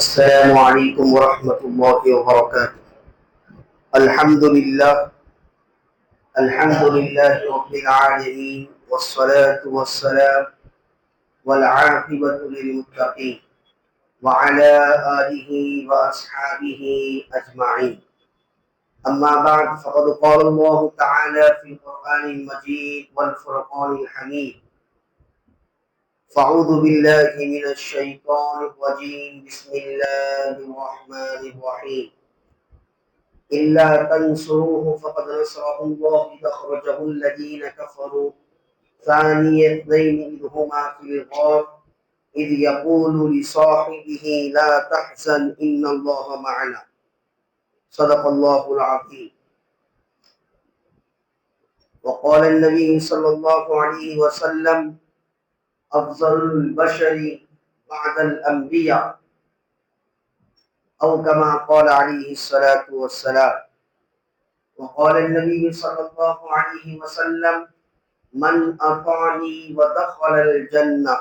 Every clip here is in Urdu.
السلام علیکم ورحمۃ اللہ وبرکاتہ۔ الحمد للہ رب العالمین والصلاة والسلام والعاقبۃ للمتقین وعلى آلہ واصحابہ اجمعین۔ اما بعد فقد قال اللہ تعالی فی القرآن المجید والفرقان الحمید۔ فاعوذ باللہ من الشیطان الرجیم، بسم اللہ الرحمن الرحیم۔ إلا تنصروه فقد نصره الله إذ أخرجه الذين كفروا ثاني اثنين إذ هما في الغار إذ يقول لصاحبه لا تحزن إن الله معنا، صدق الله العظيم۔ وقال النبي صلى الله عليه وسلم أفضل البشر بعد الأنبياء، أو كما قال عليه الصلاة والسلام۔ وقال النبي صلى الله عليه وسلم من أطاعني ودخل الجنة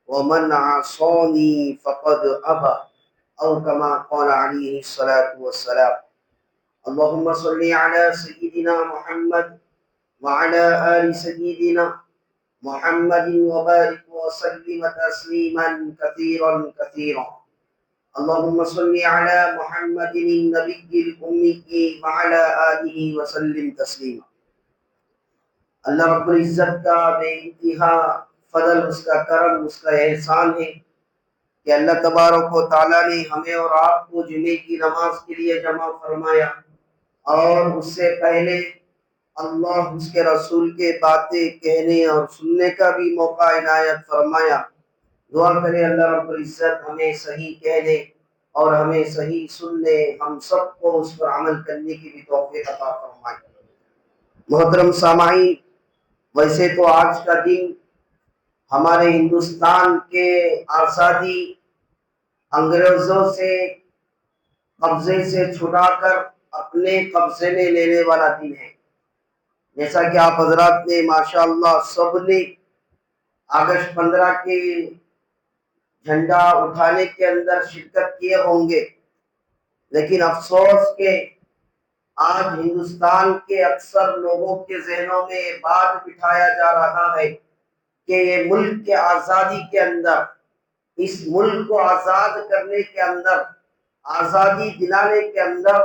ومن عصاني فقد أبى، أو كما قال عليه الصلاة والسلام۔ اللهم صل على سيدنا محمد وعلى آل سيدنا محمد وبارك وسلم تسليما كثيرا كثيرا۔ اللهم صل على محمد النبي الأمي وعلى آله وسلم تسلیما۔ اللہ رب العزت کا بے انتہا فضل، اس کا کرم، اس کا احسان ہے کہ اللہ تبارک و تعالیٰ نے ہمیں اور آپ کو جمعے کی نماز کے لیے جمع فرمایا، اور اس سے پہلے اللہ اس کے رسول کے باتیں کہنے اور سننے کا بھی موقع عنایت فرمایا۔ دعا کرے اللہ رب العزت ہمیں صحیح کہنے اور ہمیں صحیح سننے، ہم سب کو اس پر عمل کرنے کی بھی توفیق عطا فرمائے۔ محترم سامعین، ویسے تو آج کا دن ہمارے ہندوستان کے آزادی انگریزوں سے قبضے سے چھڑا کر اپنے قبضے میں لینے والا دن ہے۔ جیسا کہ آپ حضرات نے ماشاءاللہ سب نے اگست 15 کے جھنڈا اٹھانے کے اندر شرکت کیے ہوں گے، لیکن افسوس کہ آج ہندوستان کے اکثر لوگوں کے ذہنوں میں یہ بات بٹھایا جا رہا ہے کہ یہ ملک کے آزادی کے اندر، اس ملک کو آزاد کرنے کے اندر، آزادی دلانے کے اندر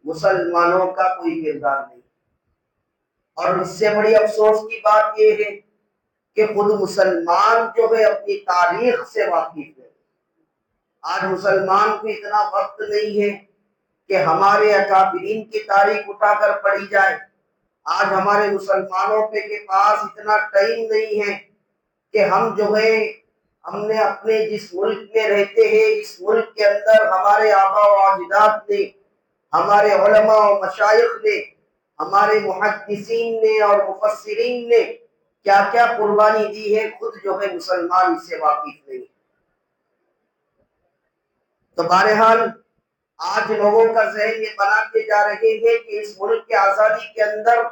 مسلمانوں کا کوئی کردار نہیں۔ اور اس سے بڑی افسوس کی بات یہ ہے کہ خود مسلمان جو ہے اپنی تاریخ سے واقف ہے۔ آج مسلمان کو اتنا وقت نہیں ہے کہ ہمارے اکابرین کی تاریخ اٹھا کر پڑھی جائے۔ آج ہمارے مسلمانوں کے پاس اتنا ٹائم نہیں ہے کہ ہم نے اپنے جس ملک میں رہتے ہیں، اس ملک کے اندر ہمارے آبا و اجداد نے، ہمارے علماء و مشائخ نے، ہمارے محدثین نے اور مفسرین نے کیا کیا قربانی دی ہے، خود مسلمان اس سے واقف نہیں۔ تو بہرحال آج لوگوں کا ذہن یہ بناتے جا رہے ہیں کہ اس ملک کے آزادی کے اندر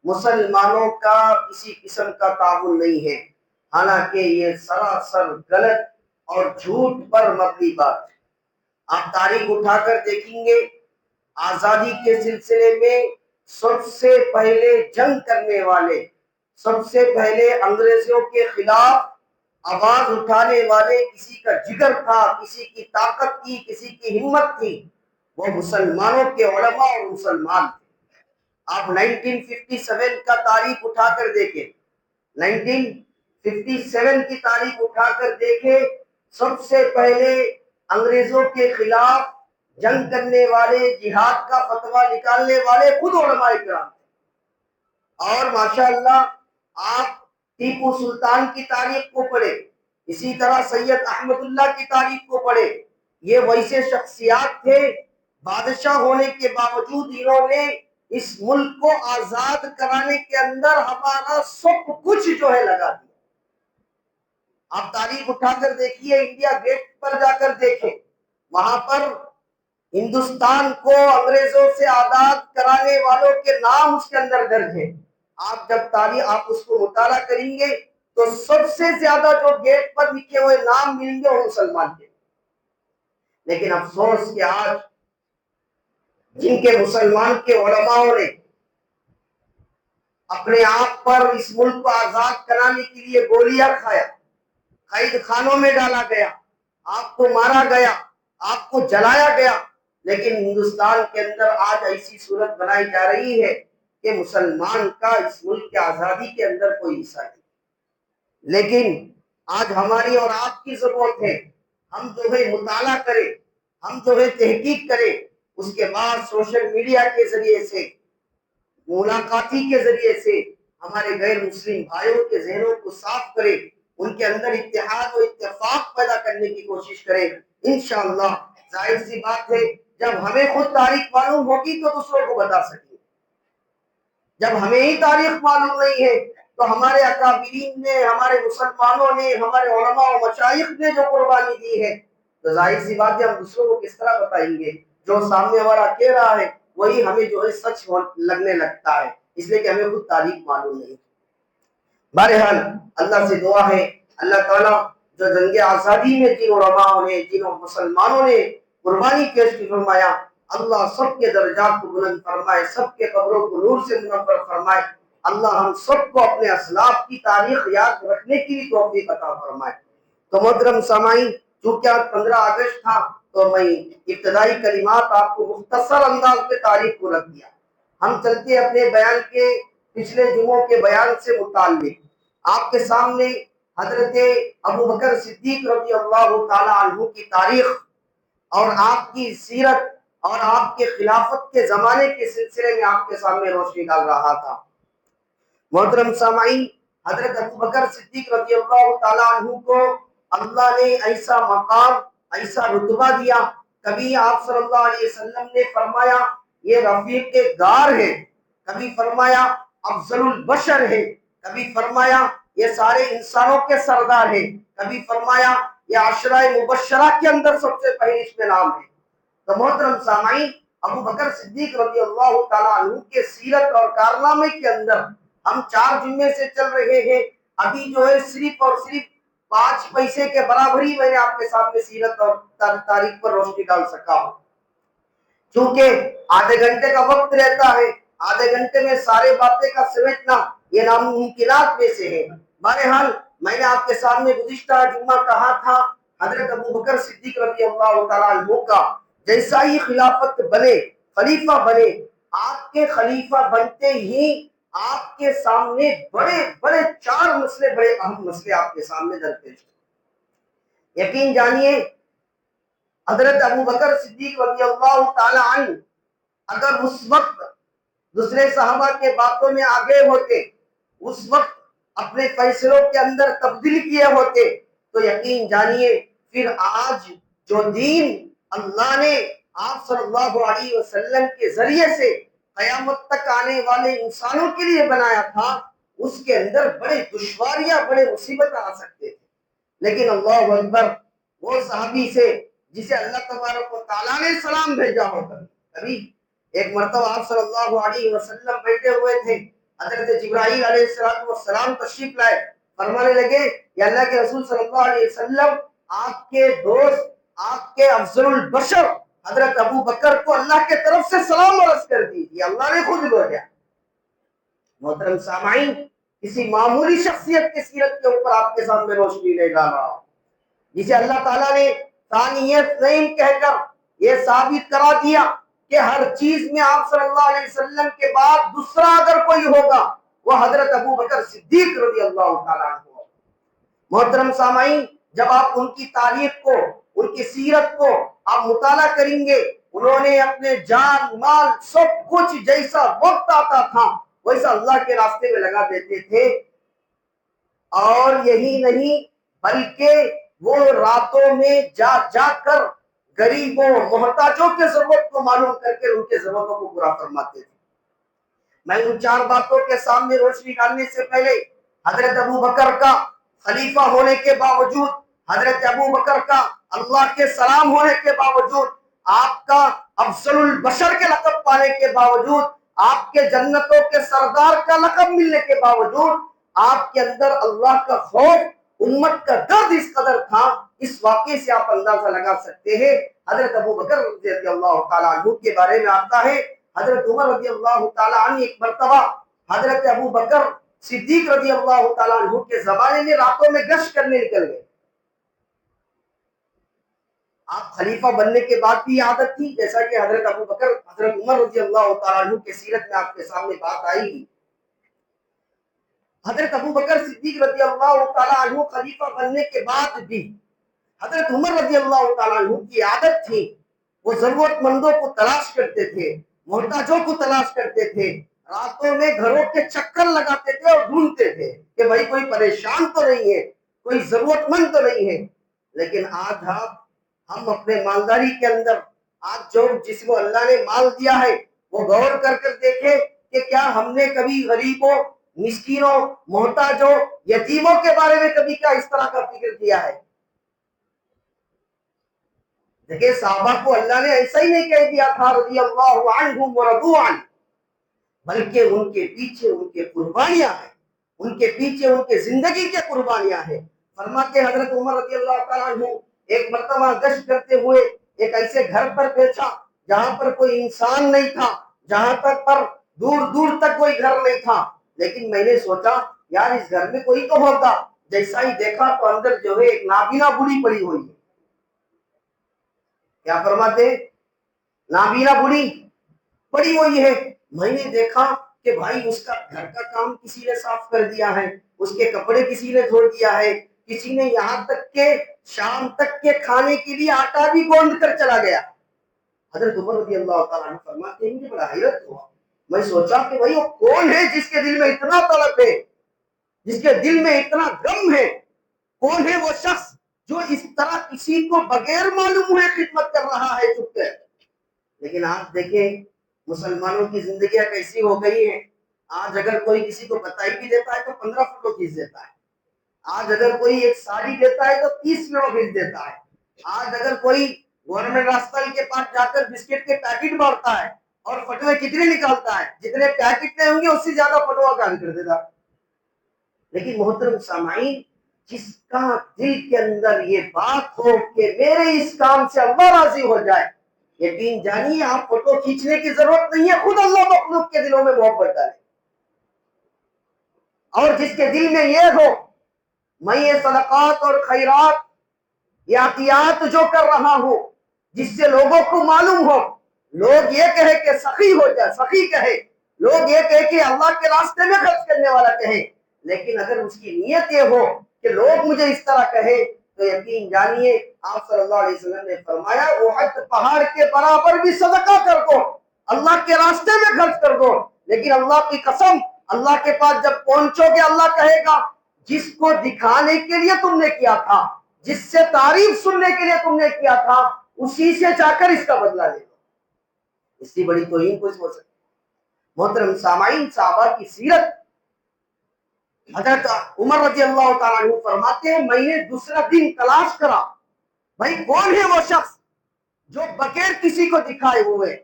مسلمانوں کا کسی قسم کا تعاون نہیں ہے، حالانکہ یہ سراسر غلط اور جھوٹ پر مبنی بات ہے۔ آپ تاریخ اٹھا کر دیکھیں گے، آزادی کے سلسلے میں سب سے پہلے جنگ کرنے والے، سب سے پہلے انگریزوں کے خلاف آواز اٹھانے والے، کسی کا جگر تھا، کسی کی طاقت تھی، کسی کی ہمت تھی، وہ مسلمانوں کے علماء اور مسلمان تھے۔ آپ 1957 کا تاریخ اٹھا کر دیکھیں، 1957 کی تاریخ اٹھا کر دیکھیں، سب سے پہلے انگریزوں کے خلاف جنگ کرنے والے، جہاد کا فتویٰ نکالنے والے خود علماء کرام تھے۔ اور ماشاءاللہ آپ ٹیپو سلطان کی تاریخ کو پڑھیں، اسی طرح سید احمد اللہ کی تاریخ کو پڑھیں، یہ ویسے شخصیات تھے، بادشاہ ہونے کے باوجود انہوں نے اس ملک کو آزاد کرانے کے اندر ہمارا سب کچھ لگا دیا۔ آپ تاریخ اٹھا کر دیکھیے، انڈیا گیٹ پر جا کر دیکھیں، وہاں پر ہندوستان کو انگریزوں سے آزاد کرانے والوں کے نام اس کے اندر درج ہے۔ آپ جب آپ اس کو مطالعہ کریں گے تو سب سے زیادہ جو گیٹ پر لکھے ہوئے نام ملیں گے وہ مسلمان کے۔ لیکن افسوس کہ آج جن کے مسلمان کے علماء نے اپنے آپ پر اس ملک کو آزاد کرانے کے لیے گولیاں کھایا، قید خانوں میں ڈالا گیا، آپ کو مارا گیا، آپ کو جلایا گیا، لیکن ہندوستان کے اندر آج ایسی صورت بنائی جا رہی ہے کہ مسلمان کا اس ملک کی آزادی کے اندر کوئی حصہ نہیں۔ لیکن آج ہماری اور آپ کی ضرورت ہے ہم جو ہے مطالعہ کریں، ہم جو ہے تحقیق کریں، اس کے بعد سوشل میڈیا کے ذریعے سے، ملاقاتی کے ذریعے سے ہمارے غیر مسلم بھائیوں کے ذہنوں کو صاف کریں، ان کے اندر اتحاد و اتفاق پیدا کرنے کی کوشش کریں۔ انشاءاللہ ظاہر سی بات ہے جب ہمیں خود تاریخ معلوم ہوگی تو دوسروں کو بتا سکیں، جب ہمیں ہی تاریخ معلوم نہیں ہے تو ہمارے اکابرین نے، ہمارے مسلمانوں نے، ہمارے علماء و مشائخ نے جو قربانی دی ہے تو ظاہر سی بات ہے ہم دوسروں کو کس طرح بتائیں گے؟ جو سامنے والا کہہ رہا ہے وہی ہمیں جو ہے سچ لگنے لگتا ہے، اس لیے کہ ہمیں خود تاریخ معلوم نہیں۔ بہرحال اللہ سے دعا ہے اللہ تعالیٰ جو جنگ آزادی میں جن علماء نے، جن مسلمانوں نے قربانی پیش کی فرمایا، اللہ سب کے درجات کو بلند فرمائے، سب کے قبروں کو نور سے منور فرمائے، اللہ ہم سب کو اپنے اسلاف کی تاریخ یاد رکھنے کی بھی توفیق عطا فرمائے۔ تو محترم سامعین، چونکہ آج 15 اگست تھا تو میں ابتدائی کلمات آپ کو مختصر انداز میں تاریخ کو رکھ دیا۔ ہم چلتے اپنے بیان کے پچھلے جمعوں کے بیان سے متعلق آپ کے سامنے حضرت ابو بکر صدیق رضی اللہ تعالی عنہ کی تاریخ اور آپ کی سیرت اور آپ کے خلافت کے زمانے کے سلسلے میں آپ کے سامنے روشنی ڈال رہا تھا۔ محترم سامعین، حضرت ابو بکر صدیق رضی اللہ تعالی عنہ کو اللہ نے ایسا مقام، ایسا رتبہ دیا، کبھی آپ صلی اللہ علیہ وسلم نے فرمایا یہ رفیق گار ہے، کبھی فرمایا افضل البشر ہے، کبھی فرمایا یہ سارے انسانوں کے سردار ہیں، کبھی فرمایا یہ عشرہ مبشرہ کے اندر سب سے فہرست میں نام ہے۔ تو محترم سامعین، ابو بکر صدیق رضی اللہ تعالیٰ عنہ کے سیرت اور کارنامے کے اندر ہم 4 جمعے سے چل رہے ہیں۔ ابھی جو ہے صرف اور صرف 5 پیسے کے برابر ہی میں نے آپ کے سامنے سیرت اور تاریخ پر روشنی ڈال سکا ہوں، چونکہ آدھے گھنٹے کا وقت رہتا ہے، آدھے گھنٹے میں سارے باتیں کا سمیٹنا یہ ناممکنات میں سے ہے۔ بہرحال میں نے آپ کے سامنے گزشتہ جمعہ کہا تھا حضرت ابو بکر صدیق رضی اللہ تعالیٰ عنہ کا جیسا ہی خلافت بنے، خلیفہ بنے، آپ کے خلیفہ بنتے ہی آپ کے سامنے بڑے بڑے 4 مسئلے، بڑے اہم مسئلے آپ کے سامنے درپیش ہیں۔ یقین جانیے حضرت ابو بکر صدیق رضی اللہ تعالی عنہ اگر اس وقت دوسرے صحابہ کے باتوں میں آگے ہوتے، اس وقت اپنے فیصلوں کے اندر تبدیل کیے ہوتے تو یقین جانیے پھر آج جو دین اللہ نے آپ صلی اللہ علیہ وسلم کے ذریعے سے قیامت تک آنے والے انسانوں کے لیے بنایا تھا، اس کے اندر بڑے دشواریاں، بڑے مصیبت آ سکتے تھے۔ لیکن اللہ اکبر، وہ صحابی سے جسے اللہ تبارک و تعالیٰ نے سلام بھیجا ہوتا، کبھی ایک مرتبہ آپ صلی اللہ علیہ وسلم بیٹھے ہوئے تھے، حضرت جبرائیل علیہ السلام تشریف لائے، فرمانے لگے یا اللہ کے رسول صلی اللہ علیہ وسلم، آپ کے دوست، آپ کے افضل البشر حضرت ابو بکر کو اللہ کے طرف سے سلام عرض کر دیجیے، اللہ نے خود بھیجا۔ محترم سامعین، کسی معمولی شخصیت کی سیرت کے اوپر آپ کے سامنے روشنی لے ڈال رہا ہوں، جسے اللہ تعالیٰ نے ثانیت نہیں کہہ کر یہ ثابت کرا دیا کہ ہر چیز میں آپ صلی اللہ علیہ وسلم کے بعد دوسرا اگر کوئی ہوگا وہ حضرت ابو بکر صدیق رضی اللہ تعالیٰ عنہ۔ محترم سامعین، جب آپ ان کی تاریخ کو، ان کی سیرت کو آپ مطالعہ کریں گے، انہوں نے اپنے جان مال سب کچھ جیسا وقت آتا تھا ویسا اللہ کے راستے میں لگا دیتے تھے، اور یہی نہیں بلکہ وہ راتوں میں جا جا کر غریبوں محتاجوں کے ضرورت کو معلوم کر کے ان کے ضرورتوں کو پورا فرماتے تھے۔ میں ان 4 باتوں کے سامنے روشنی ڈالنے سے پہلے حضرت ابو بکر کا خلیفہ ہونے کے باوجود، حضرت ابو بکر کا اللہ کے سلام ہونے کے باوجود، آپ کا افضل البشر کے لقب پانے کے باوجود، آپ کے جنتوں کے سردار کا لقب ملنے کے باوجود، آپ کے اندر اللہ کا خوف، امت کا درد اس قدر تھا۔ اس واقعے سے آپ اندازہ لگا سکتے ہیں حضرت ابو بکر رضی اللہ تعالیٰ عنہ کے بارے میں آتا ہے، حضرت عمر رضی اللہ تعالیٰ عنہ ایک مرتبہ حضرت ابو بکر صدیق رضی اللہ تعالیٰ عنہ کے زمانے میں راتوں میں گشت کرنے نکل گئے. آپ خلیفہ بننے کے بعد بھی عادت تھی، جیسا کہ حضرت ابو بکر حضرت عمر رضی اللہ تعالیٰ عنہ کے سیرت میں آپ کے سامنے بات آئی گی. حضرت ابو بکر صدیق رضی اللہ تعالیٰ عنہ خلیفہ بننے کے بعد بھی حضرت عمر رضی اللہ تعالیٰ عنہ کی عادت تھی، وہ ضرورت مندوں کو تلاش کرتے تھے، محتاجوں کو تلاش کرتے تھے، راتوں میں گھروں کے چکر لگاتے تھے اور ڈھونڈتے تھے کہ بھائی کوئی پریشان تو نہیں ہے، کوئی ضرورت مند تو نہیں ہے. لیکن آج ہم اپنے مالداری کے اندر آج جس کو اللہ نے مال دیا ہے وہ غور کر دیکھیں کہ کیا ہم نے کبھی غریبوں، مسکینوں، محتاجوں، یتیموں کے بارے میں کبھی کیا اس طرح کا فکر کیا ہے؟ دیکھیں صحابہ کو اللہ نے ایسا ہی نہیں کہہ دیا تھا رضی اللہ عنہم ورضوا عنہ، بلکہ ان کے پیچھے ان کے قربانیاں ہیں، ان کے پیچھے ان کے زندگی کے قربانیاں ہیں. فرماتے حضرت عمر رضی اللہ تعالیٰ عنہ ایک مرتبہ گشت کرتے ہوئے ایک ایسے گھر پر بیٹھا جہاں پر کوئی انسان نہیں تھا، جہاں تک پر دور دور تک کوئی گھر نہیں تھا. لیکن میں نے سوچا یار اس گھر میں کوئی تو ہوگا. جیسا ہی دیکھا تو اندر جو ہے ایک نابینا بوڑھی پڑی ہوئی ہے. کیا فرماتے؟ نابینا بوڑھی پڑی ہوئی ہے. میں نے دیکھا کہ بھائی اس کا گھر کا کام کسی نے صاف کر دیا ہے، اس کے کپڑے کسی نے دھو دیا ہے، کسی نے یہاں تک کہ شام تک کے کھانے کے لیے آٹا بھی گوندھ کر چلا گیا. حضرت عمر رضی اللہ تعالیٰ عنہ فرماتے ہیں مجھے بڑا حیرت ہوا. میں سوچا کہ بھائی وہ کون ہے جس کے دل میں اتنا طلب ہے، جس کے دل میں اتنا غم ہے؟ کون ہے وہ شخص جو اس طرح کسی کو بغیر معلوم ہوئے خدمت کر رہا ہے چپ کر؟ لیکن آج دیکھیں مسلمانوں کی زندگیاں کیسی ہو گئی ہیں. آج اگر کوئی کسی کو بتائی بھی دیتا ہے تو 15 فوٹو کھینچ دیتا ہے. آج اگر کوئی ایک ساڑی دیتا ہے تو 30 فوٹو کھینچ دیتا ہے. آج اگر کوئی گورنمنٹ ہاسپٹل کے پاس جا کر بسکٹ کے پیکٹ مارتا ہے اور فتوے کتنے نکالتا ہے، جتنے پیکٹ نہیں ہوں گے اس سے زیادہ فتوا کام کر دیتا. لیکن محترم سامعین، جس کا دل کے اندر یہ بات ہو کہ میرے اس کام سے اللہ راضی ہو جائے، یقین جانیے آپ فوٹو کھینچنے کی ضرورت نہیں ہے، خود اللہ مخلوق کے دلوں میں محبت ڈالے. اور جس کے دل میں یہ ہو میں یہ صدقات اور خیرات یا عطیات جو کر رہا ہوں جس سے لوگوں کو معلوم ہو، لوگ یہ کہے کہ سخی ہو جائے، سخی کہے، لوگ یہ کہے کہ اللہ کے راستے میں خرچ کرنے والا کہے، لیکن اگر اس کی نیت یہ ہو کہ لوگ مجھے اس طرح کہے تو یقین جانیے آپ صلی اللہ علیہ وسلم نے فرمایا احد پہاڑ کے برابر بھی صدقہ کر دو، اللہ کے راستے میں خرچ کر دو. لیکن اللہ کی قسم اللہ کے پاس جب پہنچو گے اللہ کہے گا جس کو دکھانے کے لیے تم نے کیا تھا، جس سے تعریف سننے کے لیے تم نے کیا تھا، اسی سے جا کر اس کا بدلہ لے لو. اس سے بڑی توہین کچھ ہو سکتی؟ محترم سامعین، صحابہ کی سیرت. حضرت عمر رضی اللہ تعالیٰ عنہ فرماتے ہیں میں نے دوسرا دن تلاش کرا بھائی کون ہے وہ شخص جو بغیر کسی کو دکھائے ہوئے،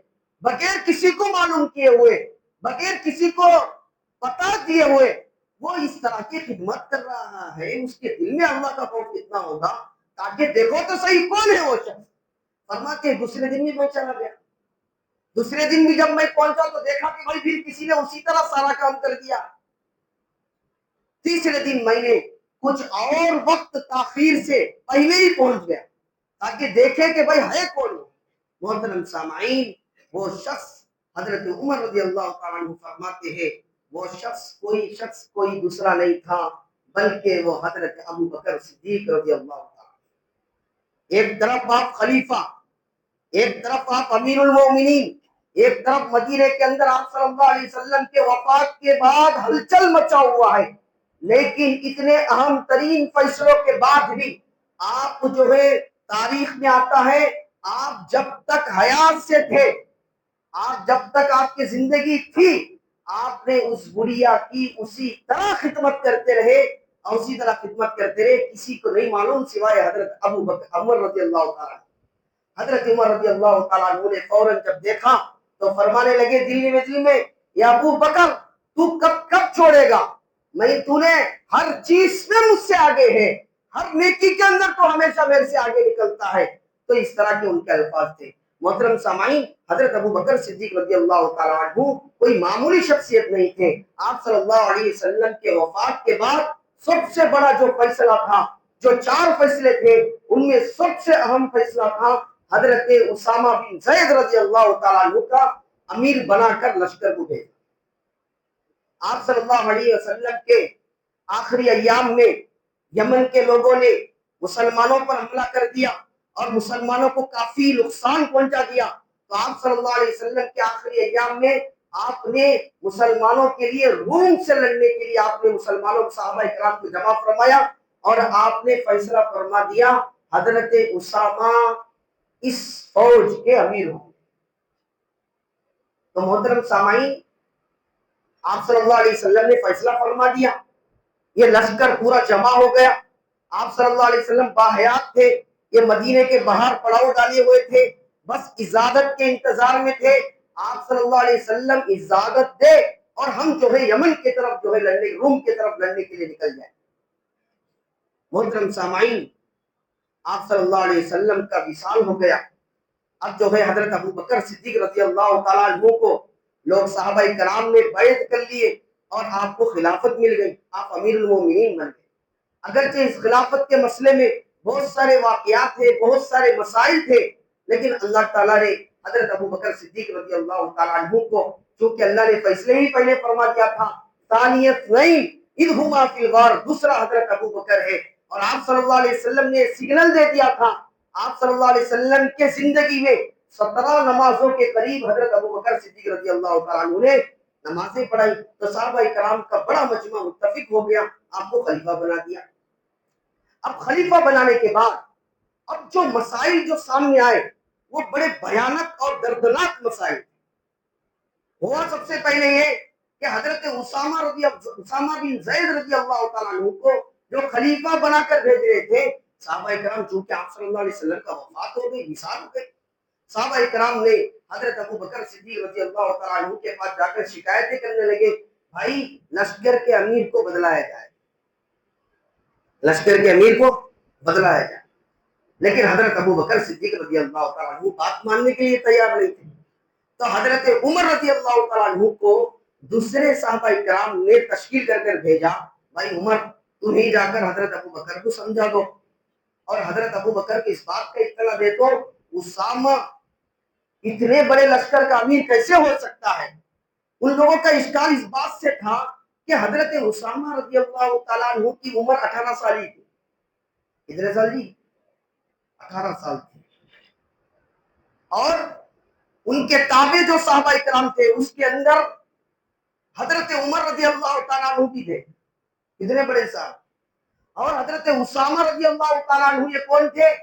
بغیر کسی کو معلوم کیے ہوئے، بغیر کسی کو پتا دیے ہوئے وہ اس طرح کی خدمت کر رہا ہے. اس کے دل میں اللہ کا خوف کتنا ہوگا، تاکہ دیکھو تو صحیح کون ہے وہ شخص. فرماتے ہیں دوسرے دن بھی میں چلا گیا. دوسرے دن بھی جب میں پہنچا تو دیکھا کہ بھائی پھر کسی نے اسی طرح سارا کام کر دیا. تیسرے دن میں نے کچھ اور وقت تاخیر سے پہلے ہی پہنچ گیا تاکہ دیکھیں کہ بھائی ہے کون. محترم سامعین، وہ شخص حضرت عمر رضی اللہ تعالیٰ عنہ فرماتے ہیں وہ شخص کوئی دوسرا نہیں تھا بلکہ وہ حضرت ابو بکر صدیق رضی اللہ تعالیٰ. ایک طرف آپ خلیفہ، ایک طرف آپ امیر المومنین، ایک طرف مدینے کے اندر آپ صلی اللہ علیہ وسلم کے وفات کے بعد ہلچل مچا ہوا ہے، لیکن اتنے اہم ترین فیصلوں کے بعد بھی آپ جو ہے تاریخ میں آتا ہے آپ جب تک حیات سے تھے، آپ جب تک آپ کی زندگی تھی، آپ نے اس گڑیا کی اسی طرح خدمت کرتے رہے اور اسی طرح خدمت کرتے رہے. کسی کو نہیں معلوم سوائے حضرت ابو بکر عمر رضی اللہ تعالیٰ. حضرت عمر رضی اللہ تعالیٰ عنہ نے فوراً جب دیکھا تو فرمانے لگے دل میں یا ابو بکر تو کب چھوڑے گا؟ تو نے ہر چیز میں مجھ سے آگے ہے، ہر نیکی کے اندر تو ہمیشہ میرے سے آگے نکلتا ہے. تو اس طرح کے ان کے الفاظ تھے۔ محترم سامعین، حضرت ابو بکر صدیق رضی اللہ تعالیٰ عنہ کوئی معمولی شخصیت نہیں تھے۔ آپ صلی اللہ علیہ وسلم کے وفات کے بعد سب سے بڑا جو فیصلہ تھا، جو 4 فیصلے تھے، ان میں سب سے اہم فیصلہ تھا حضرت اسامہ بن زید رضی اللہ تعالیٰ عنہ کا امیر بنا کر لشکر کو بھیجا۔ آپ صلی اللہ علیہ وسلم کے آخری ایام میں یمن کے لوگوں نے مسلمانوں پر حملہ کر دیا اور مسلمانوں کو کافی نقصان پہنچا دیا، تو آپ صلی اللہ علیہ وسلم کے آخری ایام میں آپ نے مسلمانوں کے لیے روم سے لڑنے کے لیے آپ نے مسلمانوں صحابہ کرام کو جمع فرمایا اور آپ نے فیصلہ فرما دیا حضرت اسامہ اس فوج کے امیر ہوں۔ تو محترم سامعین، آپ صلی اللہ علیہ وسلم نے فیصلہ فرما دیا، یہ لشکر پورا جمع ہو گیا۔ آپ صلی اللہ علیہ وسلم باحیات تھے، یہ مدینے کے باہر پڑاؤ ڈالے ہوئے تھے، بس اجازت کے انتظار میں تھے۔ آپ صلی اللہ علیہ وسلم اجازت دے اور ہم جو ہے یمن کی طرف جو ہے لڑنے، روم کی طرف لڑنے کے لیے نکل جائیں۔ محترم سامعین، آپ صلی اللہ علیہ وسلم کا وصال ہو گیا۔ اب جو ہے حضرت ابو بکر صدیق رضی اللہ تعالیٰ عنہ کو لوگ صحابہ کرام نے بیعت کر لیے اور آپ کو خلافت مل گئی، آپ امیر المومنین بن گئے۔ اگرچہ اس خلافت کے مسئلے میں بہت سارے واقعات تھے، بہت سارے مسائل تھے، لیکن اللہ تعالیٰ نے حضرت ابو بکر صدیق رضی اللہ تعالیٰ عنہ کو، چونکہ اللہ نے فیصلے ہی پہلے فرما دیا تھا، ثانیت نہیں اذ ہما فی الغار، دوسرا حضرت ابو بکر ہے، اور آپ صلی اللہ علیہ وسلم نے سگنل دے دیا تھا۔ آپ صلی اللہ علیہ وسلم کے زندگی میں 17 نمازوں کے قریب حضرت ابو بکر صدیق رضی اللہ تعالیٰ عنہ نے نمازیں پڑھائی، تو صحابہ کرام کا بڑا مجمع متفق ہو گیا، آپ کو خلیفہ بنا دیا۔ اب خلیفہ بنانے کے بعد اب جو مسائل جو سامنے آئے وہ بڑے بھیانک اور دردناک مسائل۔ ہوا سب سے پہلے یہ کہ حضرت اسامہ بن زید رضی اللہ تعالیٰ عنہ کو جو خلیفہ بنا کر بھیج رہے تھے، صحابہ کرام چونکہ آپ صلی اللہ علیہ وسلم کا وفات ہو گئی، وصال ہو گئی، صحابہ کرام نے حضرت ابو بکر صدیق رضی اللہ تعالیٰ عنہ کے پاس جا کر شکایتیں کرنے لگے، بھائی لشکر کے امیر کو بدلایا جائے، لشکر کے امیر کو بدلایا جائے۔ لیکن حضرت ابو بکر صدیق رضی اللہ تعالیٰ عنہ بات ماننے کے لیے تیار نہیں تھے، تو حضرت عمر رضی اللہ تعالیٰ عنہ کو دوسرے صحابہ کرام نے تشکیل کر کر بھیجا، بھائی عمر تم ہی جا کر حضرت ابو بکر کو سمجھا دو اور حضرت ابو بکر کو اس بات کا اطلاع دے دو اسامہ اتنے بڑے لشکر کا امیر کیسے ہو سکتا ہے۔ ان لوگوں کا اشکال اس بات سے تھا کہ حضرت اسامہ رضی اللہ تعالیٰ عنہ کی عمر 18 سال تھی۔ کتنے سال جی؟ 18 سال تھی، اور ان کے تابع جو صحابہ کرام تھے اس کے اندر حضرت عمر رضی اللہ تعالیٰ عنہ بھی تھے، کتنے بڑے صاحب، اور حضرت اسامہ رضی اللہ تعالیٰ عنہ یہ کون تھے؟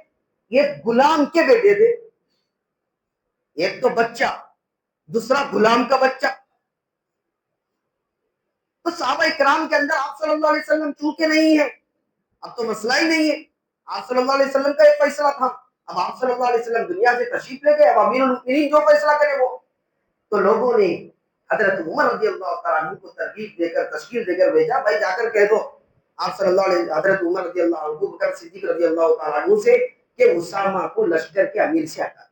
یہ غلام کے بیٹے تھے، ایک تو بچہ، دوسرا غلام کا بچہ۔ تو صحابہ کرام کے اندر آپ صلی اللہ علیہ وسلم چونکہ نہیں ہے، اب تو مسئلہ ہی نہیں ہے، آپ صلی اللہ علیہ وسلم کا ایک فیصلہ تھا، اب آپ صلی اللہ علیہ وسلم دنیا سے تشریف لے گئے، اب امیر المؤمنین جو فیصلہ کرے وہ۔ تو لوگوں نے حضرت عمر رضی اللہ تعالیٰ عنہ کو ترغیب دے کر، تشکیل دے کر بھیجا، بھائی جا کر کہہ دو آپ صلی اللہ علیہ حضرت عمر رضی اللہ عنہ، بکر صدیق رضی اللہ تعالیٰ عنہ سے کہ اسامہ کو لشکر کے امیر سے ہٹا۔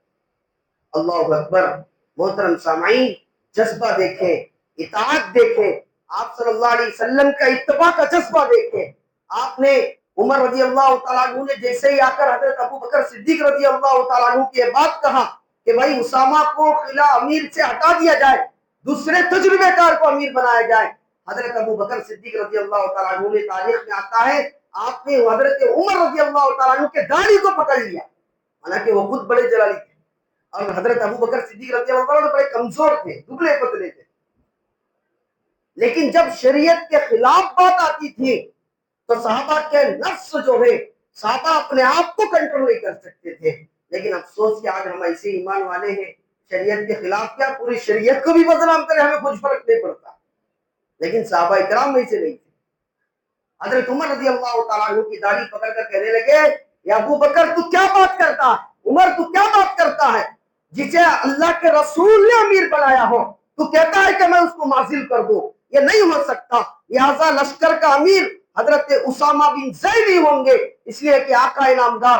اللہ اکبر۔ محترم سامعین، جذبہ دیکھیں، اطاعت دیکھیں، آپ صلی اللہ علیہ وسلم کا اتباع کا جذبہ دیکھیں۔ آپ نے عمر رضی اللہ تعالیٰ عنہ نے جیسے ہی آ کر حضرت ابو بکر صدیق رضی اللہ تعالیٰ عنہ کی بات کہا کہ بھائی اسامہ کو خلا امیر سے ہٹا دیا جائے، دوسرے تجربے کار کو امیر بنایا جائے، حضرت ابو بکر صدیق رضی اللہ تعالیٰ عنہ نے، تاریخ میں آتا ہے، آپ نے حضرت عمر رضی اللہ تعالیٰ عنہ کے داڑھی کو پکڑ لیا، حالانکہ وہ خود بڑے جلالی تھے، اور حضرت ابو بکر صدیق رضی اللہ عنہ بڑے کمزور تھے، دبلے پتلے تھے، لیکن جب شریعت کے خلاف بات آتی تھی تو صحابہ کے نفس جو ہے، صحابہ اپنے آپ کو کنٹرول نہیں کر سکتے تھے۔ لیکن افسوس کہ آج ہم ایسے ایمان والے ہیں، شریعت کے خلاف کیا پوری شریعت کو بھی بدنام کرے، ہمیں کچھ فرق نہیں پڑتا، لیکن صحابہ کرام ایسے نہیں تھے۔ حضرت عمر رضی اللہ تعالیٰ عنہ کی داڑھی پکڑ کر کہنے لگے، یا ابو بکر تو کیا بات کرتا ہے، عمر تو کیا بات کرتا ہے، جسے اللہ کے رسول نے امیر بنایا ہو تو کہتا ہے کہ میں اس کو معزل کر دوں، یہ نہیں ہو سکتا، لہذا لشکر کا امیر حضرت اسامہ بن زید ہی ہوں گے، اس لیے کہ آقا انعامدار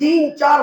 3 4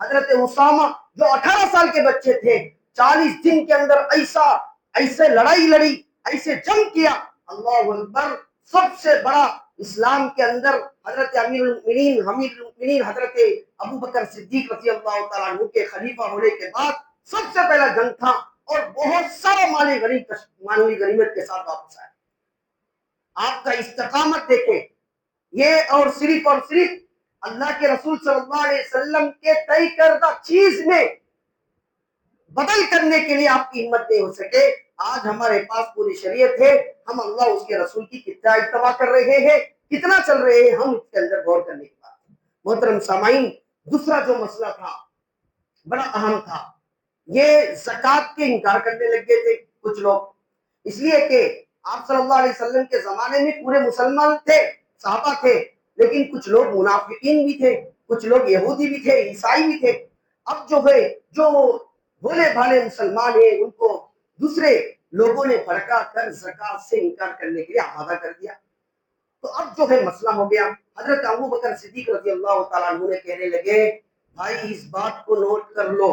حضرت اسامہ جو 18 سال کے بچے تھے 40 دن کے اندر ایسے لڑائی لڑی، ایسے جنگ کیا، اللہ اکبر، سب سے بڑا اسلام کے اندر حضرت امیر المؤمنین حضرت ابو بکر صدیق رضی اللہ تعالیٰ عنہ کے خلیفہ ہونے کے بعد سب سے پہلا جنگ تھا، اور بہت سارا مالی غنیمت کے ساتھ واپس آئے۔ آپ کا استقامت دیکھیں، یہ اور صرف اللہ کے رسول صلی اللہ علیہ وسلم کے طے کردہ چیز میں بدل کرنے کے لیے آپ کی ہمت نہیں ہو سکے۔ آج ہمارے پاس پوری شریعت ہے، ہم اللہ اس کے رسول کی کتنا اتباع کر رہے ہیں، کتنا چل رہے ہیں، ہم اس کے اندر غور کرنے کی بات۔ محترم سامعین، دوسرا جو مسئلہ تھا بڑا اہم تھا، یہ زکوٰۃ کے انکار کرنے لگ گئے تھے کچھ لوگ، اس لیے کہ آپ صلی اللہ علیہ وسلم کے زمانے میں پورے مسلمان تھے، صحابہ تھے، لیکن کچھ لوگ منافقین بھی تھے، کچھ لوگ یہودی بھی تھے، عیسائی بھی تھے۔ اب جو بھولے بھالے مسلمان ہیں ان کو دوسرے لوگوں نے بھڑکا کر زکوٰۃ سے انکار کرنے کے لیے آمادہ کر دیا۔ تو اب مسئلہ ہو گیا، حضرت ابو بکر صدیق رضی اللہ تعالیٰ عنہ نے کہنے لگے، بھائی اس بات کو نوٹ کر لو،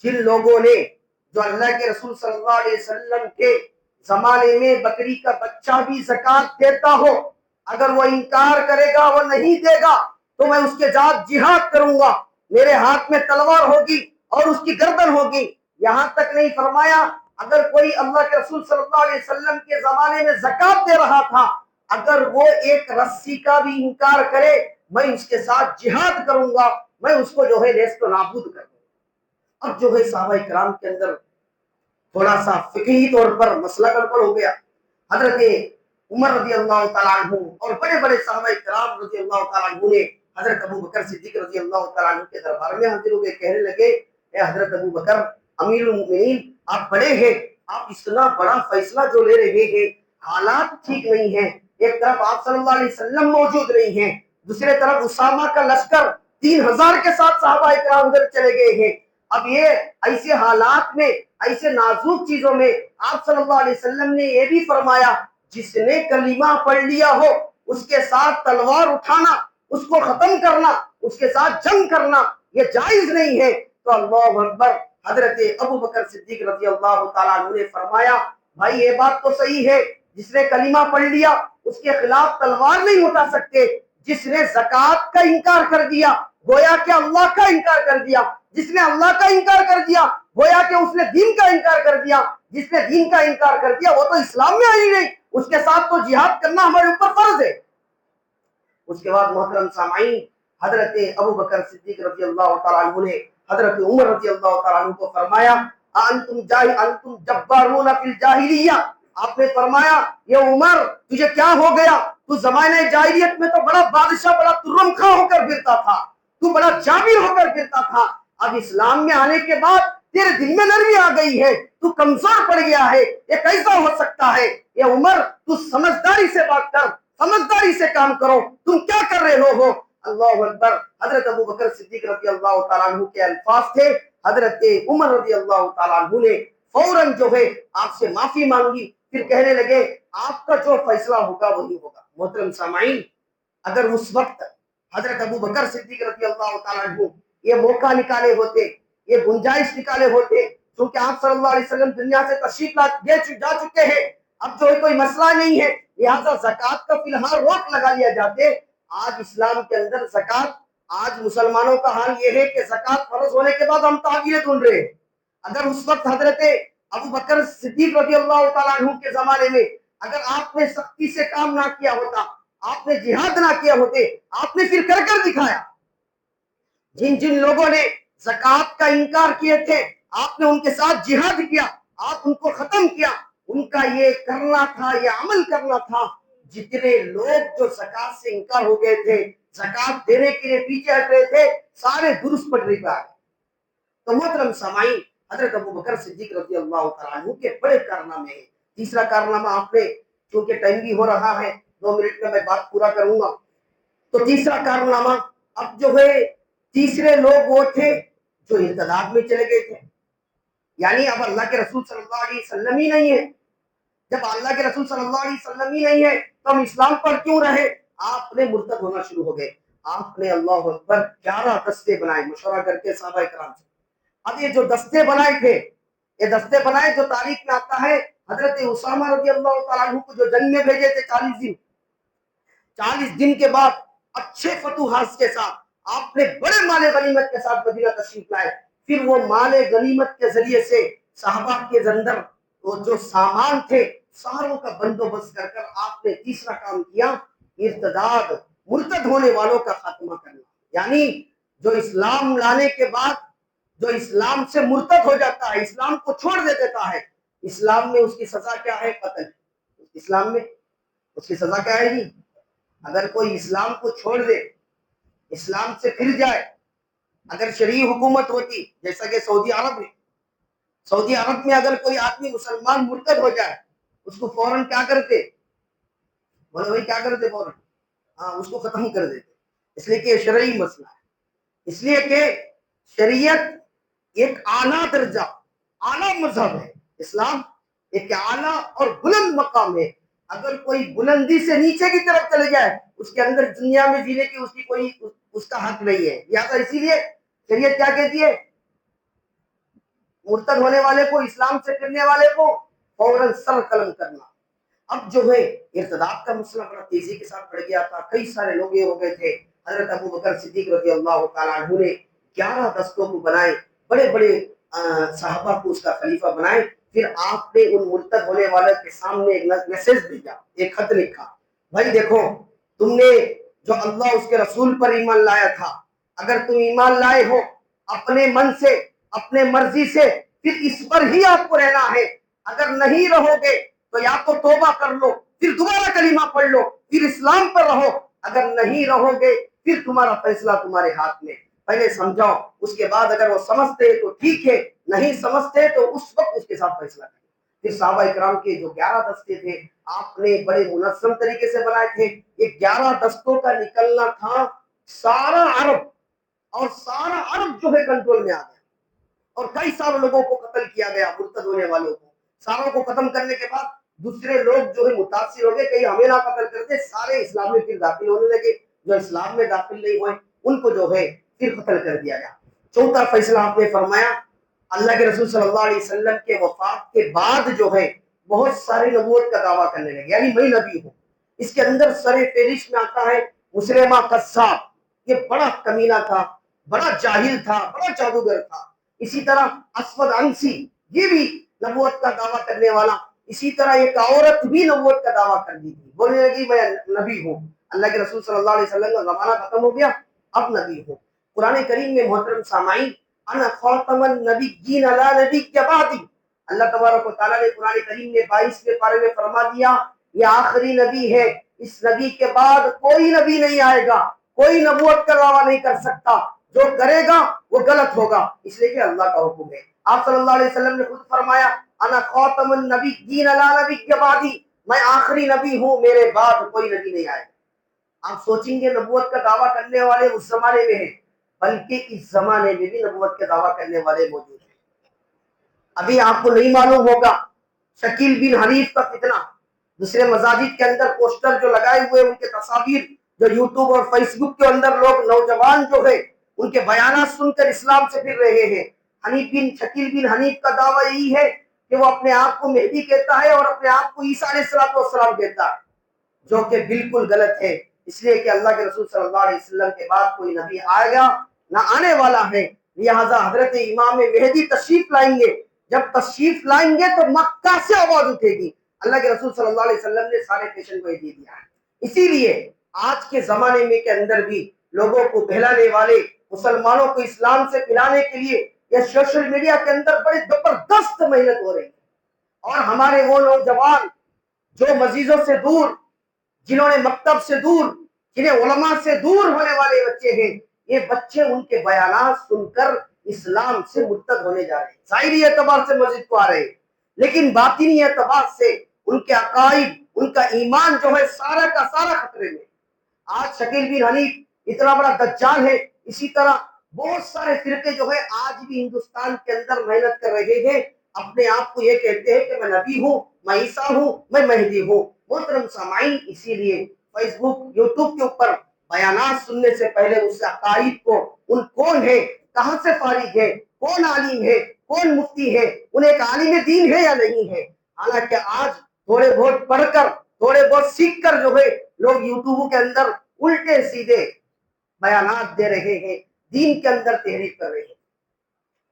جن لوگوں نے جو اللہ کے رسول صلی اللہ علیہ وسلم کے زمانے میں بکری کا بچہ بھی زکوٰۃ دیتا ہو، اگر وہ انکار کرے گا، وہ نہیں دے گا، تو میں اس کے ساتھ جہاد کروں گا، میرے ہاتھ میں تلوار ہوگی اور اس کی گردن ہوگی۔ یہاں تک نہیں فرمایا اگر کوئی اللہ کے رسول صلی اللہ علیہ وسلم کے زمانے میں زکوٰۃ دے رہا تھا، اگر وہ ایک رسی کا بھی انکار کرے، میں اس کے ساتھ جہاد کروں گا، میں اس کو نیست و نابود کر دوں گا۔ اب صحابہ کرام کے اندر تھوڑا سا فقہی طور پر مسئلہ گڑبڑ ہو گیا۔ حضرت عمر رضی اللہ تعالیٰ عنہ اور بڑے بڑے صحابہ کرام رضی اللہ تعالیٰ عنہ نے حضرت ابو بکر صدیق رضی اللہ تعالیٰ عنہ کے دربار میں حاضر ہو گئے، کہنے لگے، اے حضرت ابو بکر امیر المؤمنین، آپ بڑے ہیں، آپ اتنا بڑا فیصلہ جو لے رہے ہیں، حالات ٹھیک نہیں ہیں، ایک طرف آپ صلی اللہ علیہ وسلم موجود نہیں ہیں، دوسرے طرف اسامہ کا لشکر 3000 کے ساتھ صحابہ کرام ادھر چلے گئے ہیں۔ اب یہ ایسے حالات میں، ایسے نازک چیزوں میں آپ صلی اللہ علیہ وسلم نے یہ بھی فرمایا، جس نے کلمہ پڑھ لیا ہو اس کے ساتھ تلوار اٹھانا، اس کو ختم کرنا، اس کے ساتھ جنگ کرنا یہ جائز نہیں ہے۔ تو اللہ اکبر، حضرت ابو بکر صدیق رضی اللہ تعالیٰ عنہ نے فرمایا، بھائی یہ بات تو صحیح ہے، جس نے کلمہ پڑھ لیا اس کے خلاف تلوار نہیں اٹھا سکتے، جس نے زکوٰۃ کا انکار کر دیا گویا کہ اللہ کا انکار کر دیا، جس نے اللہ کا انکار کر دیا گویا کہ اس نے دین کا انکار کر دیا، جس نے دین کا انکار کر دیا وہ تو اسلام میں آئی نہیں، اس کے ساتھ تو جہاد کرنا ہمارے اوپر فرض ہے۔ اس کے بعد محترم سامعین، حضرت ابو بکر صدیق رضی اللہ تعالیٰ عنہ نے حضرت عمر رضی اللہ تعالیٰ عنہ کو فرمایا، انتم جبارون فی الجاہلیہ، آپ نے فرمایا، یہ عمر تجھے کیا ہو گیا، تو زمانہ جاہلیت میں تو بڑا بادشاہ، بڑا ترم خواہ ہو کر پھرتا تھا، تو بڑا جابر ہو کر پھرتا تھا، اب اسلام میں آنے کے بعد تیرے دل میں نرمی آ گئی ہے، تو کمزور پڑ گیا ہے، یہ کیسا ہو سکتا ہے؟ یہ عمر تو سمجھداری سے بات کر، سمجھداری سے کام کرو، تم کیا کر رہے ہو؟ اللہ اکبر، حضرت ابو بکر صدیق رضی اللہ تعالیٰ عنہ کے الفاظ تھے، حضرت عمر رضی اللہ تعالیٰ عنہ نے فوراً آپ سے معافی مانگی، پھر کہنے لگے آپ کا جو فیصلہ ہوگا وہی ہوگا۔ محترم سامعین، اگر اس وقت حضرت ابو بکر صدیق رضی اللہ تعالیٰ عنہ یہ موقع نکالے ہوتے، یہ گنجائش نکالے ہوتے، کیونکہ آپ صلی اللہ علیہ وسلم دنیا سے تشریف جا چکے ہیں، اب کوئی مسئلہ نہیں ہے، لہذا زکوٰۃ کا فی الحال روک لگا لیا جاتے۔ آج اسلام کے اندر زکوٰۃ، آج مسلمانوں کا حال یہ ہے کہ زکوٰۃ فرض ہونے کے بعد ہم تعبیریں ڈھونڈ رہے ہیں۔ اگر اس وقت حضرت ابو بکر صدیق رضی اللہ تعالیٰ عنہ کے زمانے میں اگر آپ نے سختی سے کام نہ کیا ہوتا، آپ نے جہاد نہ کیا ہوتے، آپ نے پھر کر دکھایا۔ جن لوگوں نے زکوٰۃ کا انکار کیے تھے، آپ نے ان کے ساتھ جہاد کیا، آپ ان کو ختم کیا، ان کا یہ کرنا تھا، یہ عمل کرنا تھا۔ جتنے لوگ جو زکوٰۃ سے انکار ہو گئے تھے، زکوٰۃ دینے کے لیے پیچھے ہٹ رہے تھے، سارے درست پٹری پہ آ گئے۔ تو محترم سامعین، حضرت ابو بکر صدیق رضی اللہ تعالیٰ عنہ کے بڑے کارنامے ہیں۔ تیسرا کارنامہ آپ نے، کیونکہ ٹائم بھی ہو رہا ہے، 2 منٹ میں بات پورا کروں گا، تو تیسرا کارنامہ، اب تیسرے لوگ وہ تھے جو ارتداد میں چلے گئے تھے، یعنی اب اللہ کے رسول صلی اللہ علیہ وسلم ہی نہیں ہے۔ جب اللہ کے رسول صلی اللہ علیہ وسلم ہی نہیں ہے تو ہم اسلام پر کیوں رہے؟ آپ نے مرتد ہونا شروع ہو گئے۔ آپ نے اللہ اکبر 11 دستے بنائے مشورہ کر کے صحابہ کرام سے. اب یہ جو دستے بنائے تھے، یہ دستے بنائے جو تاریخ میں آتا ہے حضرت اسامہ رضی اللہ تعالیٰ عنہ کو جو جنگ میں بھیجے تھے 40 دن کے بعد اچھے فتوحات کے ساتھ آپ نے بڑے مال غنیمت کے ساتھ مدینہ تشریف لائے. پھر وہ مال غنیمت کے ذریعے سے صحابہ کے اندر وہ جو سامان تھے ساروں کا بندوبست کر کر آپ نے تیسرا کام کیا، ارتداد مرتد ہونے والوں کا خاتمہ کرنا. یعنی جو اسلام لانے کے بعد جو اسلام سے مرتد ہو جاتا ہے، اسلام کو چھوڑ دے دیتا ہے، اسلام میں اس کی سزا کیا ہے؟ قتل. اسلام میں اس کی سزا کیا ہے جی؟ اگر کوئی اسلام کو چھوڑ دے، اسلام سے پھر جائے، اگر شرعی حکومت ہوتی جیسا کہ سعودی عرب میں اگر کوئی آدمی مسلمان مرتد ہو جائے اس کو فوراً کیا کرتے؟ بولے بھائی کیا کرتے؟ فوراً اس کو ختم کر دیتے، اس لیے کہ یہ شرعی مسئلہ ہے. اس لیے کہ شریعت ایک اعلیٰ درجہ، اعلیٰ مذہب ہے. اسلام ایک اعلیٰ اور بلند مقام ہے. اگر کوئی بلندی سے نیچے کی طرف چلے جائے اس کے اندر دنیا میں جینے کی اس کا حق نہیں ہے. لہٰذا اسی لیے شریعت کیا کہتی ہے؟ مرتد ہونے والے کو، اسلام سے پھرنے والے کو فوراً سر قلم کرنا. اب جو ہے ارتداد کا مسئلہ بڑا تیزی کے ساتھ بڑھ گیا تھا. کئی سارے لوگ یہ ہو گئے تھے. حضرت ابو بکر صدیق رضی اللہ تعالیٰ عنہ نے 11 دستوں کو بنائے، بڑے بڑے صحابہ کو اس کا خلیفہ بنائے. پھر آپ نے ان مرتد ہونے والے کے سامنے ایک میسج بھیجا، ایک خط لکھا، بھائی دیکھو تم نے جو اللہ اس کے رسول پر ایمان لایا تھا، اگر تم ایمان لائے ہو اپنے من سے، اپنے مرضی سے، پھر اس پر ہی آپ کو رہنا ہے. اگر نہیں رہو گے تو یا تو توبہ کر لو، پھر دوبارہ کلمہ پڑھ لو، پھر اسلام پر رہو. اگر نہیں رہو گے پھر تمہارا فیصلہ تمہارے ہاتھ میں. پہلے سمجھاؤ، اس کے بعد اگر وہ سمجھتے تو ٹھیک ہے، نہیں سمجھتے تو اس وقت اس کے ساتھ فیصلہ کریں. پھر صحابہ اکرام کے جو 11 دستے تھے آپ نے بڑے منظم طریقے سے بنائے تھے. یہ 11 دستوں کا نکلنا تھا سارا عرب، اور سارا عرب جو ہے کنٹرول میں آ گیا، اور کئی سارے لوگوں کو قتل کیا گیا، مرتد ہونے والوں کو. ساروں کو ختم کرنے کے بعد دوسرے لوگ جو ہے متاثر ہو گئے، کہیں ہمیں نہ قتل کرتے، سارے اسلام میں پھر داخل ہونے لگے. جو اسلام میں داخل نہیں ہوئے ان کو جو ہے پھر قتل کر دیا گیا. چوتھا فیصلہ آپ نے فرمایا، اللہ کے رسول صلی اللہ علیہ وسلم کے وفات کے بعد جو ہے بہت سارے نبوت کا دعویٰ کرنے لگے، یعنی میں نبی ہوں. اس کے اندر سر فہرست میں آتا ہے مسلمہ قذاب. یہ بڑا کمینہ تھا، بڑا جاہل تھا، بڑا جادوگر تھا. اسی طرح اسود عنسی، یہ بھی نبوت کا دعویٰ کرنے والا. اسی طرح ایک عورت بھی نبوت کا دعویٰ کر دی تھی، بولنے لگی میں نبی ہوں. اللہ کے رسول صلی اللہ علیہ وسلم کا زمانہ ختم ہو گیا، اب نبی ہوں. قرآن کریم میں محترم سامعین، انا خاتم النبیین لا نبی بعدی، اللہ تبارک و تعالیٰ نے قرآن کریم میں 22ویں پارے میں فرما دیا یہ آخری نبی ہے، اس نبی کے بعد کوئی نبی نہیں آئے گا، کوئی نبوت کا دعویٰ نہیں کر سکتا، جو کرے گا وہ غلط ہوگا، اس لیے کہ اللہ کا حکم ہے. آپ صلی اللہ علیہ وسلم نے خود فرمایا انا خاتم النبیین لا نبی بعدی، میں آخری نبی ہوں، میرے بعد کوئی نبی نہیں آئے گا. آپ سوچیں گے نبوت کا دعویٰ کرنے والے اس زمانے میں ہیں، بلکہ اس زمانے میں بھی نبوت کا دعویٰ کرنے والے موجود ہیں. ابھی آپ کو نہیں معلوم ہوگا شکیل بن حنیف کا فتنہ، دوسرے مساجد کے اندر پوسٹر جو لگائے ہوئے ان کے تصاویر جو یوٹیوب اور فیس بک کے اندر لوگ نوجوان جو ہے ان کے بیانات سن کر اسلام سے پھر رہے ہیں. شکیل بن حنیف کا دعویٰ یہی ہے کہ وہ اپنے آپ کو مہدی کہتا ہے اور اپنے آپ کو عیسیٰ علیہ السلام کہتا ہے، جو کہ بالکل غلط ہے. اس لیے کہ اللہ کے رسول صلی اللہ علیہ وسلم کے بعد کوئی نبی آئے گا نہ آنے والا ہے. لہٰذا حضرت امام مہدی تشریف لائیں گے، جب تشریف لائیں گے تو مکہ سے آواز اٹھے گی. اللہ کے رسول صلی اللہ علیہ وسلم نے سارے پیشن کو دے دیا ہے. اسی لیے آج کے زمانے میں کے اندر بھی لوگوں کو بہلانے والے، مسلمانوں کو اسلام سے پھیلانے کے لیے یہ سوشل میڈیا کے اندر بڑی زبردست محنت ہو رہی ہے. اور ہمارے وہ نوجوان جو مسجدوں سے دور، جنہوں نے مکتب سے دور، جنہیں علماء سے دور ہونے والے بچے ہیں، یہ بچے ان کے بیانات سن کر اسلام سے مرتد ہونے جا رہے ہیں. ظاہری اعتبار سے مسجد کو آ رہے ہیں لیکن باطنی اعتبار سے ان کے عقائد، ان کا ایمان جو ہے سارا کا سارا خطرے میں. آج شکیل بن حنیف اتنا بڑا دجال ہے، اسی طرح بہت سارے فرقے جو ہے آج بھی ہندوستان کے اندر محنت کر رہے ہیں، اپنے آپ کو یہ کہتے ہیں کہ میں نبی ہوں، میں عیسیٰ ہوں، میں مہدی ہوں. محترم سامعین، اسی لیے فیس بک، یوٹیوب کے اوپر بیانات سننے سے پہلے اس عقائد کو، ان کون ہے، کہاں سے فارغ ہے، کون عالم ہے، کون مفتی ہے، انہیں ایک عالم دین ہے یا نہیں ہے۔ حالانکہ آج تھوڑے بہت پڑھ کر، تھوڑے بہت سیکھ کر جو ہے لوگ یوٹیوب کے اندر الٹے سیدھے بیانات دے رہے ہیں، دین کے اندر تحریف کر رہے ہیں۔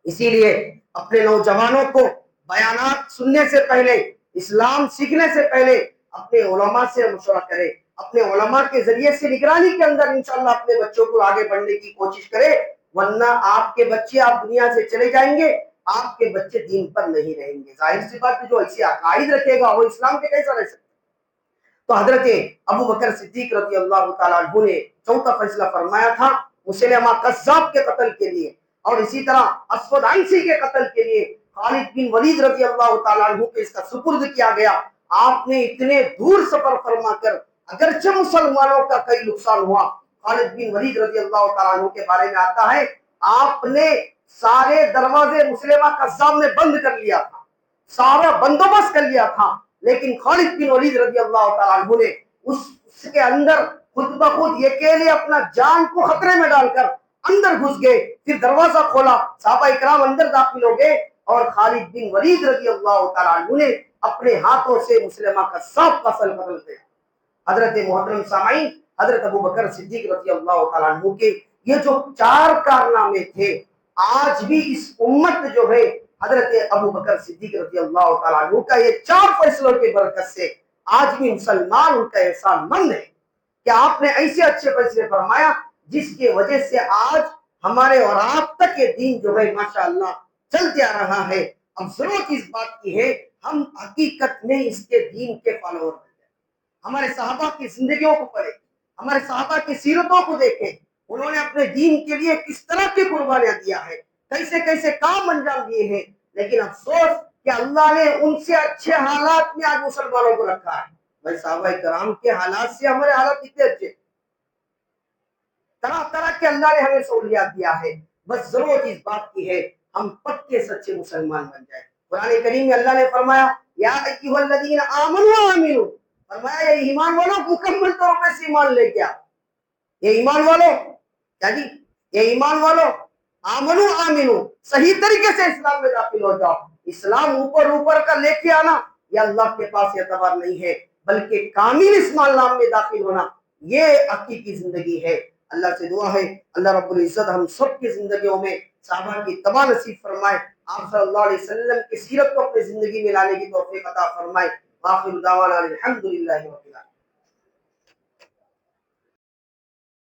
اسی لیے اپنے نوجوانوں کو بیانات سننے سے پہلے، اسلام سیکھنے سے پہلے اپنے علماء سے مشورہ کرے، اپنے علماء کے ذریعے سے نگرانی کے اندر انشاءاللہ اپنے بچوں کو آگے بڑھنے کی کوشش کرے، ورنہ آپ کے بچے آپ دنیا سے چلے جائیں گے، آپ کے بچے دین پر نہیں رہیں گے۔ ظاہر سی بات ہے، جو ایسی عقائد رکھے گا وہ اسلام کے کیسا رہ سکتا ہے؟ تو حضرت ابو بکر صدیق رضی اللہ تعالیٰ عنہ نے چوتھا فیصلہ فرمایا تھا مسلمہ قذاب کے قتل کے لیے، اور اسی طرح اسود عنسی کے قتل کے لیے خالد بن ولید رضی اللہ تعالیٰ عنہ کو اس کا سپرد کیا گیا۔ آپ نے اتنے دور سفر فرما کر، اگرچہ مسلمانوں کا کئی نقصان ہوا، خالد بن ولید رضی اللہ تعالیٰ عنہ کے بارے میں آتا ہے آپ نے سارے دروازے مسلمہ قذاب میں بند کر لیا تھا، سارا بندوبست کر لیا تھا، لیکن خالد بن ولید رضی اللہ تعالیٰ عنہ نے اس کے اندر خود بخود یہ اکیلے اپنا جان کو خطرے میں ڈال کر اندر گھس گئے، پھر دروازہ کھولا، صحابہ اکرام اندر داخل ہو گئے، اور خالد بن ولید رضی اللہ تعالیٰ عنہ نے اپنے ہاتھوں سے مسلمہ قذاب کا قتل کیا۔ حضرت محترم سامعین، حضرت ابو بکر صدیق رضی اللہ تعالیٰ عنہ کے یہ جو 4 کارنامے تھے، آج بھی اس امت جو ہے حضرت ابو بکر صدیق رضی اللہ تعالیٰ عنہ کا یہ 4 فیصلوں کی برکت سے آج بھی مسلمان ان کا احسان مند ہے کہ آپ نے ایسے اچھے فیصلے فرمایا جس کی وجہ سے آج ہمارے اور آپ تک یہ دین جو ہے ماشاءاللہ چلتے آ رہا ہے۔ اب ضرورت اس بات کی ہے ہم حقیقت میں اس کے دین کے فالوور بن جائیں، ہمارے صحابہ کی زندگیوں کو پڑھیں، ہمارے صحابہ کی سیرتوں کو دیکھیں، انہوں نے اپنے دین کے لیے کس طرح کی قربانیاں دیا ہے، کیسے کیسے کام انجام دیے ہیں۔ لیکن افسوس کہ اللہ نے ان سے اچھے حالات میں آج مسلمانوں کو رکھا ہے۔ بھائی صحابہ کرام کے حالات سے ہمارے حالات کتنے اچھے، طرح طرح کے اللہ نے ہمیں سہولیات دیا ہے، بس ضرورت اس بات کی ہے ہم پکے سچے مسلمان بن جائیں۔ قرآن کریم میں اللہ نے فرمایا یا ایھا الذین آمنوا وآمنوا، فرمایا یہ ایمان والوں مکمل طور پر سے ایمان لے کے آؤ۔ یہ ایمان والو کیا جی، یہ ایمان والو آمنو آمنو، صحیح طریقے سے اسلام میں داخل ہو جاؤ۔ اسلام اوپر اوپر کا لے کے آنا یہ اللہ کے پاس اعتبار نہیں ہے، بلکہ کامل اسلام میں داخل ہونا یہ حقیقی زندگی ہے۔ اللہ سے دعا ہے اللہ رب العزت ہم سب کی زندگیوں میں صحابہ کی اتباع نصیب فرمائے، آپ صلی اللہ علیہ وسلم کی سیرت کو اپنی زندگی میں لانے کی توفیق عطا فرمائے۔ آخر دعوانا الحمدللہ رب العالمین۔